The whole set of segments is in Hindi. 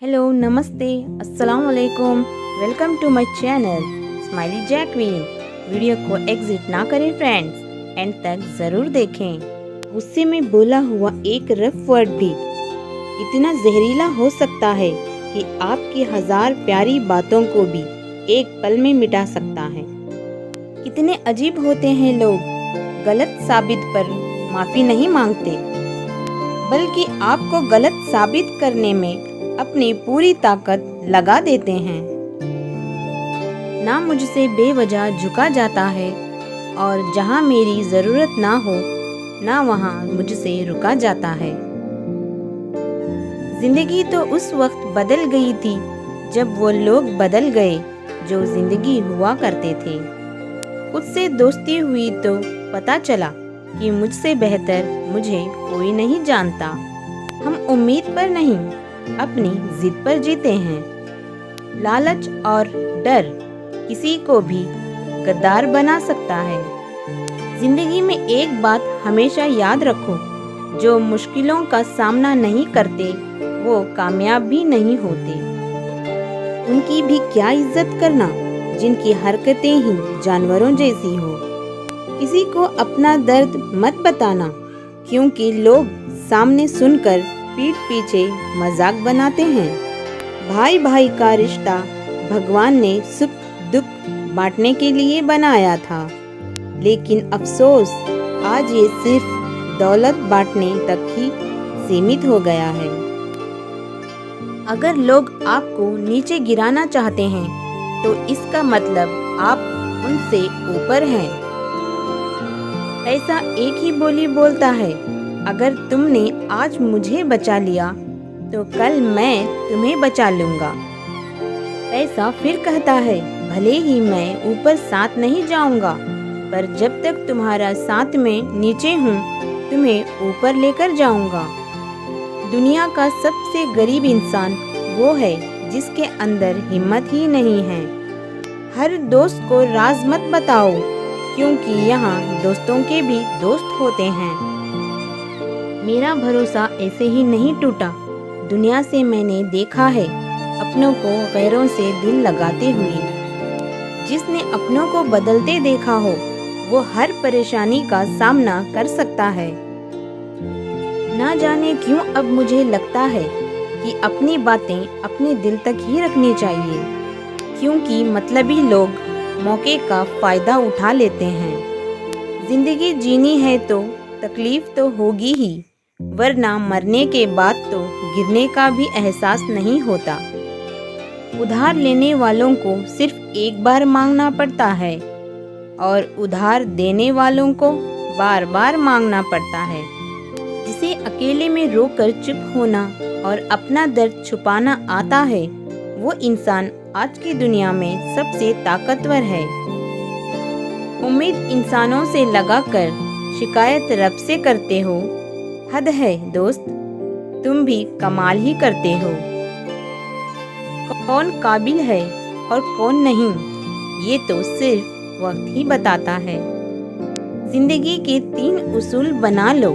हेलो नमस्ते अस्सलाम वालेकुम। Welcome to my channel Smiley Jacqueen. Video को एग्जिट ना करें फ्रेंड्स, एंड तक ज़रूर देखें। गुस्से में बोला हुआ एक रफ वर्ड भी इतना जहरीला हो सकता है कि आपकी हजार प्यारी बातों को भी एक पल में मिटा सकता है। कितने अजीब होते हैं लोग, गलत साबित पर माफ़ी नहीं मांगते, बल्कि आपको गलत साबित करने में अपनी पूरी ताकत लगा देते हैं। ना मुझसे बेवजह झुका जाता है, और जहाँ मेरी ज़रूरत ना हो ना वहाँ मुझसे रुका जाता है। जिंदगी तो उस वक्त बदल गई थी जब वो लोग बदल गए जो जिंदगी हुआ करते थे। खुद से दोस्ती हुई तो पता चला कि मुझसे बेहतर मुझे कोई नहीं जानता। हम उम्मीद पर नहीं, अपनी जिद पर जीते हैं। लालच और डर किसी को भी गद्दार बना सकता है। जिंदगी में एक बात हमेशा याद रखो, जो मुश्किलों का सामना नहीं करते वो कामयाब भी नहीं होते। उनकी भी क्या इज्जत करना जिनकी हरकतें ही जानवरों जैसी हो। किसी को अपना दर्द मत बताना, क्योंकि लोग सामने सुनकर पीठ पीछे मजाक बनाते हैं। भाई भाई का रिश्ता भगवान ने सुख दुख बांटने के लिए बनाया था, लेकिन अफसोस आज ये सिर्फ दौलत बांटने तक ही सीमित हो गया है। अगर लोग आपको नीचे गिराना चाहते हैं तो इसका मतलब आप उनसे ऊपर हैं। ऐसा एक ही बोली बोलता है, अगर तुमने आज मुझे बचा लिया तो कल मैं तुम्हें बचा लूँगा। ऐसा फिर कहता है, भले ही मैं ऊपर साथ नहीं जाऊँगा, पर जब तक तुम्हारा साथ में नीचे हूँ तुम्हें ऊपर लेकर जाऊँगा। दुनिया का सबसे गरीब इंसान वो है जिसके अंदर हिम्मत ही नहीं है। हर दोस्त को राज मत बताओ, क्योंकि यहाँ दोस्तों के भी दोस्त होते हैं। मेरा भरोसा ऐसे ही नहीं टूटा। दुनिया से मैंने देखा है अपनों को गैरों से दिल लगाते हुए। जिसने अपनों को बदलते देखा हो वो हर परेशानी का सामना कर सकता है। ना जाने क्यों अब मुझे लगता है कि अपनी बातें अपने दिल तक ही रखनी चाहिए, क्योंकि मतलबी लोग मौके का फ़ायदा उठा लेते हैं। जिंदगी जीनी है तो तकलीफ तो होगी ही, वरना मरने के बाद तो गिरने का भी एहसास नहीं होता। उधार लेने वालों को सिर्फ एक बार मांगना पड़ता है, और उधार देने वालों को बार बार मांगना पड़ता है। जिसे अकेले में रोकर चुप होना और अपना दर्द छुपाना आता है, वो इंसान आज की दुनिया में सबसे ताकतवर है। उम्मीद इंसानों से लगाकर शिकायत रब से करते हो। हद है दोस्त, तुम भी कमाल ही करते हो। कौन काबिल है और कौन नहीं, ये तो सिर्फ वक्त ही बताता है। जिंदगी के 3 उसूल बना लो।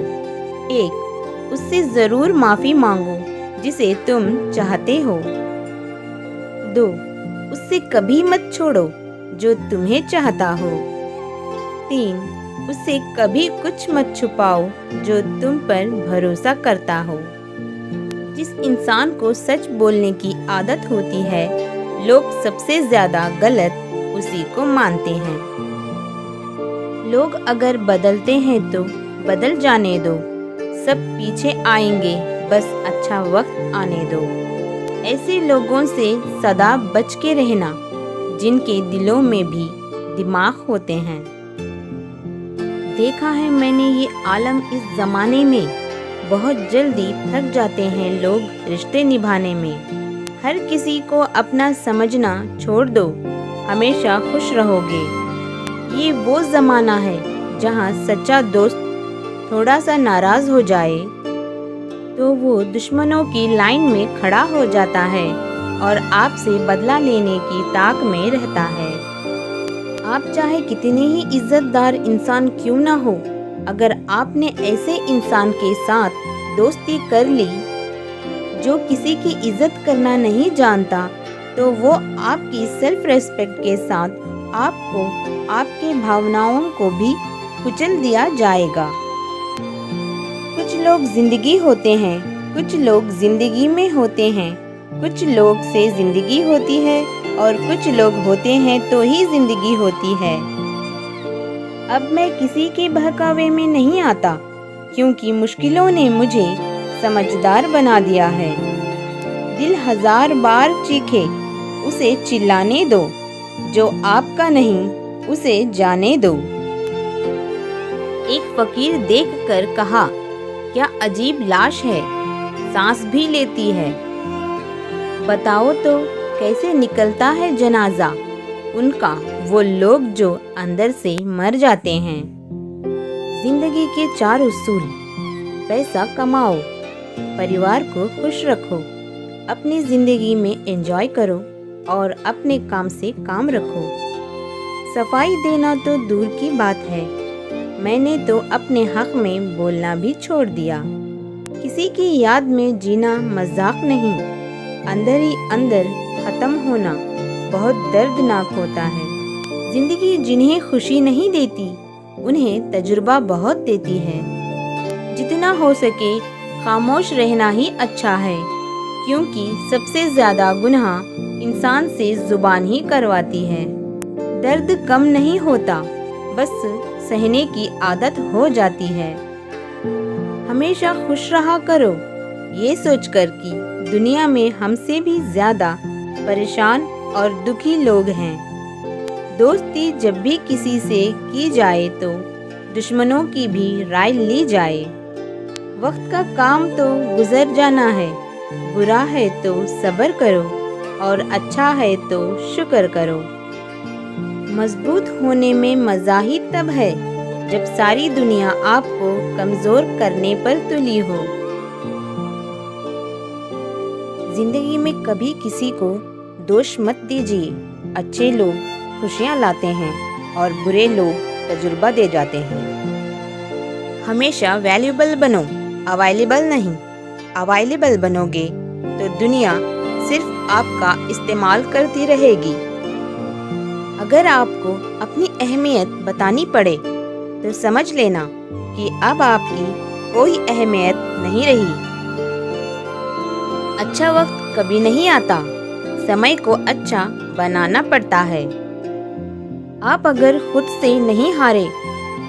1, उससे ज़रूर माफ़ी मांगो जिसे तुम चाहते हो। 2, उससे कभी मत छोड़ो जो तुम्हें चाहता हो। 3, उससे कभी कुछ मत छुपाओ जो तुम पर भरोसा करता हो। जिस इंसान को सच बोलने की आदत होती है, लोग सबसे ज्यादा गलत उसी को मानते हैं। लोग अगर बदलते हैं तो बदल जाने दो, सब पीछे आएंगे, बस अच्छा वक्त आने दो। ऐसे लोगों से सदा बच के रहना जिनके दिलों में भी दिमाग होते हैं। देखा है मैंने ये आलम इस ज़माने में, बहुत जल्दी थक जाते हैं लोग रिश्ते निभाने में। हर किसी को अपना समझना छोड़ दो, हमेशा खुश रहोगे। ये वो ज़माना है जहाँ सच्चा दोस्त थोड़ा सा नाराज़ हो जाए तो वो दुश्मनों की लाइन में खड़ा हो जाता है और आपसे बदला लेने की ताक में रहता है। आप चाहे कितने ही इज्जतदार इंसान क्यों ना हो, अगर आपने ऐसे इंसान के साथ दोस्ती कर ली जो किसी की इज्जत करना नहीं जानता, तो वो आपकी सेल्फ रेस्पेक्ट के साथ आपको, आपके भावनाओं को भी कुचल दिया जाएगा। कुछ लोग जिंदगी होते हैं, कुछ लोग जिंदगी में होते हैं, कुछ लोग से जिंदगी होती है और कुछ लोग होते हैं तो ही जिंदगी होती है। अब मैं किसी के बहकावे में नहीं आता, क्योंकि मुश्किलों ने मुझे समझदार बना दिया है। दिल 1000 बार चीखे, उसे चिल्लाने दो, जो आपका नहीं उसे जाने दो। एक फकीर देखकर कहा, क्या अजीब लाश है, सांस भी लेती है। बताओ तो कैसे निकलता है जनाजा उनका, वो लोग जो अंदर से मर जाते हैं। जिंदगी के 4 उसूल: पैसा कमाओ, परिवार को खुश रखो, अपनी जिंदगी में एंजॉय करो और अपने काम से काम रखो। सफाई देना तो दूर की बात है, मैंने तो अपने हक में बोलना भी छोड़ दिया। किसी की याद में जीना मजाक नहीं, अंदर ही अंदर खत्म होना बहुत दर्दनाक होता है। जिंदगी जिन्हें खुशी नहीं देती, उन्हें तजुर्बा बहुत देती है। जितना हो सके खामोश रहना ही अच्छा है, क्योंकि सबसे ज्यादा गुनाह इंसान से जुबान ही करवाती है। दर्द कम नहीं होता, बस सहने की आदत हो जाती है। हमेशा खुश रहा करो, ये सोचकर कि दुनिया में हमसे भी ज्यादा परेशान और दुखी लोग हैं। दोस्ती जब भी किसी से की जाए तो दुश्मनों की भी राय ली जाए। वक्त का काम तो गुजर जाना है, बुरा है तो सब्र करो और अच्छा है तो शुक्र करो। मजबूत होने में मजा ही तब है जब सारी दुनिया आपको कमजोर करने पर तुली हो। जिंदगी में कभी किसी को दोष मत दीजिए। अच्छे लोग खुशियाँ लाते हैं और बुरे लोग तजुर्बा दे जाते हैं। हमेशा वैल्यूबल बनो, अवेलेबल नहीं। अवेलेबल बनोगे तो दुनिया सिर्फ आपका इस्तेमाल करती रहेगी। अगर आपको अपनी अहमियत बतानी पड़े तो समझ लेना कि अब आपकी कोई अहमियत नहीं रही। अच्छा वक्त कभी नहीं आता, समय को अच्छा बनाना पड़ता है। आप अगर खुद से नहीं हारे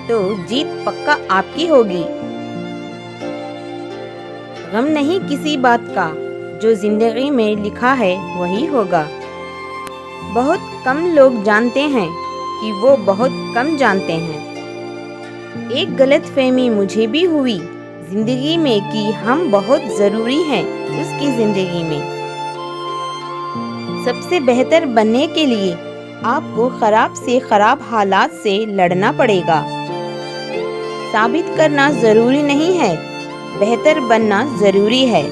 तो जीत पक्का आपकी होगी। गम नहीं किसी बात का, जो जिंदगी में लिखा है वही होगा। बहुत कम लोग जानते हैं कि वो बहुत कम जानते हैं। एक गलतफहमी मुझे भी हुई जिंदगी में कि हम बहुत ज़रूरी हैं उसकी ज़िंदगी में। सबसे बेहतर बनने के लिए आपको ख़राब से ख़राब हालात से लड़ना पड़ेगा। साबित करना ज़रूरी नहीं है, बेहतर बनना ज़रूरी है।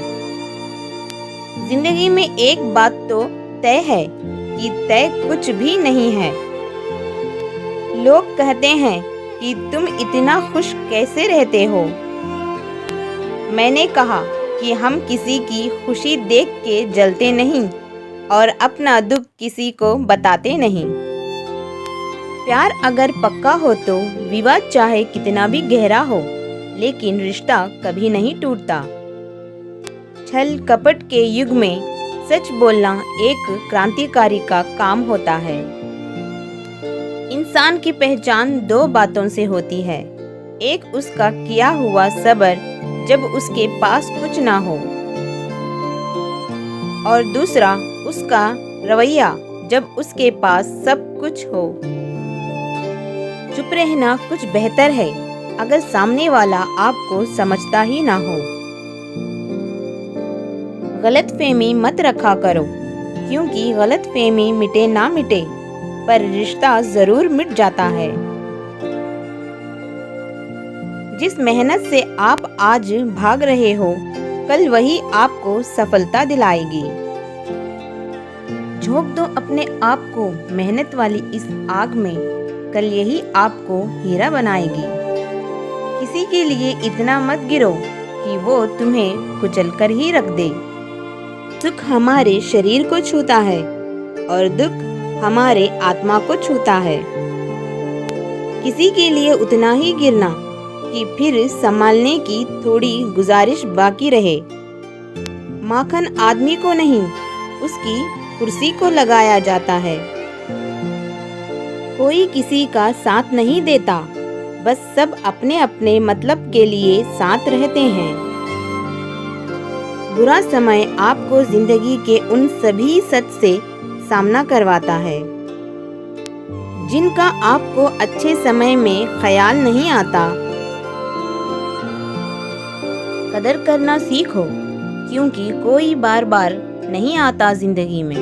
ज़िंदगी में एक बात तो तय है कि तय कुछ भी नहीं है। लोग कहते हैं कि तुम इतना खुश कैसे रहते हो। मैंने कहा कि हम किसी की खुशी देख के जलते नहीं और अपना दुख किसी को बताते नहीं। प्यार अगर पक्का हो तो विवाद चाहे कितना भी गहरा हो, लेकिन रिश्ता कभी नहीं टूटता। छल कपट के युग में सच बोलना एक क्रांतिकारी का काम होता है। इंसान की पहचान 2 बातों से होती है। एक उसका किया हुआ सब्र जब उसके पास कुछ ना हो, और दूसरा उसका रवैया जब उसके पास सब कुछ हो। चुप रहना कुछ बेहतर है अगर सामने वाला आपको समझता ही ना हो। गलतफहमी मत रखा करो, क्योंकि गलतफहमी मिटे ना मिटे पर रिश्ता जरूर मिट जाता है। जिस मेहनत से आप आज भाग रहे हो, कल वही आपको सफलता दिलाएगी। झोंक दो अपने आप को मेहनत वाली इस आग में, कल यही आपको हीरा बनाएगी। किसी के लिए इतना मत गिरो कि वो तुम्हें कुचल कर ही रख दे। सुख हमारे शरीर को छूता है और दुख हमारे आत्मा को छूता है। किसी के लिए उतना ही गिरना कि फिर संभालने की थोड़ी गुजारिश बाकी रहे। माखन आदमी को नहीं, उसकी कुर्सी को लगाया जाता है। कोई किसी का साथ नहीं देता, बस सब अपने अपने मतलब के लिए साथ रहते हैं। बुरा समय आपको जिंदगी के उन सभी सच से सामना करवाता है जिनका आपको अच्छे समय में ख्याल नहीं आता। कदर करना सीखो, क्योंकि कोई बार बार नहीं आता जिंदगी में।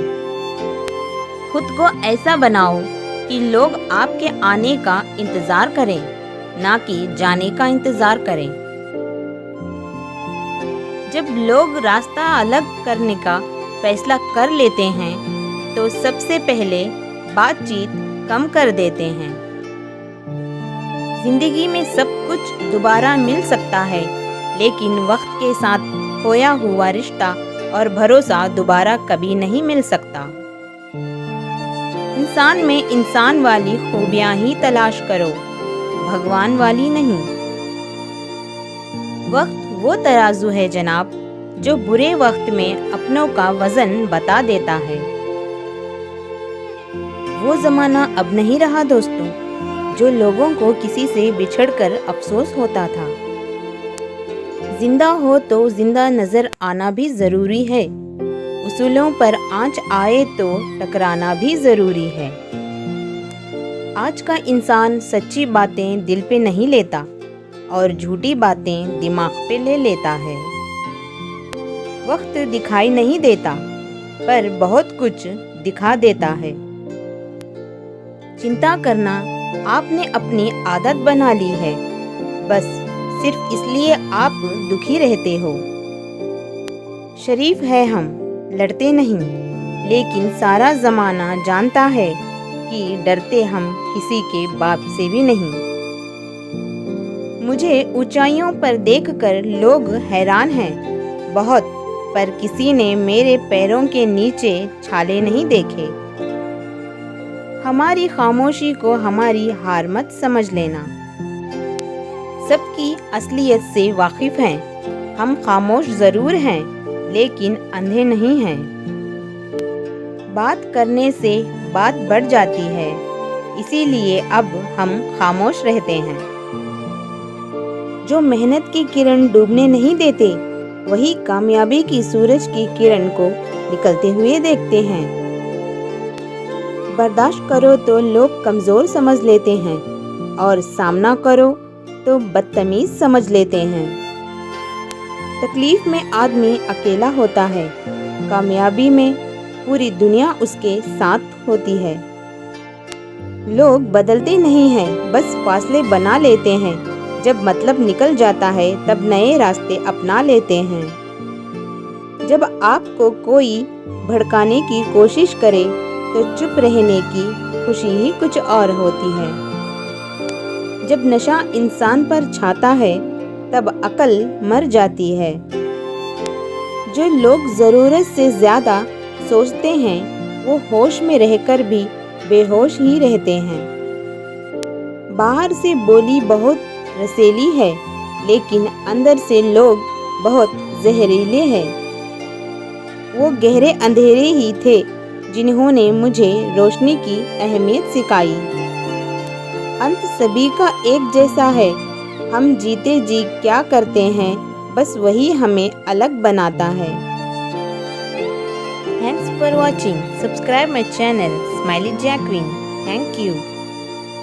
खुद को ऐसा बनाओ कि लोग आपके आने का इंतजार करें, ना कि जाने का इंतजार करें। जब लोग रास्ता अलग करने का फैसला कर लेते हैं तो सबसे पहले बातचीत कम कर देते हैं। जिंदगी में सब कुछ दोबारा मिल सकता है, लेकिन वक्त के साथ खोया हुआ रिश्ता और भरोसा दोबारा कभी नहीं मिल सकता। इंसान में इंसान वाली खूबियां ही तलाश करो, भगवान वाली नहीं। वक्त वो तराजू है जनाब, जो बुरे वक्त में अपनों का वजन बता देता है। वो जमाना अब नहीं रहा दोस्तों, जो लोगों को किसी से बिछड़कर अफसोस होता था। जिंदा हो तो जिंदा नजर आना भी जरूरी है। उसूलों पर आंच आए तो टकराना भी जरूरी है। आज का इंसान सच्ची बातें दिल पे नहीं लेता और झूठी बातें दिमाग पे ले लेता है। वक्त दिखाई नहीं देता, पर बहुत कुछ दिखा देता है। चिंता करना आपने अपनी आदत बना ली है, बस सिर्फ इसलिए आप दुखी रहते हो। शरीफ है हम, लड़ते नहीं, लेकिन सारा जमाना जानता है कि डरते हम किसी के बाप से भी नहीं। मुझे ऊंचाइयों पर देखकर लोग हैरान हैं बहुत, पर किसी ने मेरे पैरों के नीचे छाले नहीं देखे। हमारी खामोशी को हमारी हार मत समझ लेना। सबकी असलियत से वाकिफ हैं। हम खामोश जरूर हैं, लेकिन अंधे नहीं हैं। बात करने से बात बढ़ जाती है, इसीलिए अब हम खामोश रहते हैं। जो मेहनत की किरण डूबने नहीं देते, वही कामयाबी की सूरज की किरण को निकलते हुए देखते हैं। बर्दाश्त करो तो लोग कमजोर समझ लेते हैं, और सामना करो तो बदतमीज समझ लेते हैं। तकलीफ में आदमी अकेला होता है, कामयाबी में पूरी दुनिया उसके साथ होती है। लोग बदलते नहीं हैं, बस फासले बना लेते हैं। जब मतलब निकल जाता है, तब नए रास्ते अपना लेते हैं। जब आपको कोई भड़काने की कोशिश करे, तो चुप रहने की खुशी ही कुछ और होती है। जब नशा इंसान पर छाता है, तब अकल मर जाती है। जो लोग ज़रूरत से ज़्यादा सोचते हैं, वो होश में रहकर भी बेहोश ही रहते हैं। बाहर से बोली बहुत रसीली है, लेकिन अंदर से लोग बहुत जहरीले हैं। वो गहरे अंधेरे ही थे जिन्होंने मुझे रोशनी की अहमियत सिखाई। अंत सभी का एक जैसा है। हम जीते जी क्या करते हैं, बस वही हमें अलग बनाता है। Thanks for watching. Subscribe my channel, Smiley Jacqueline. Thank you.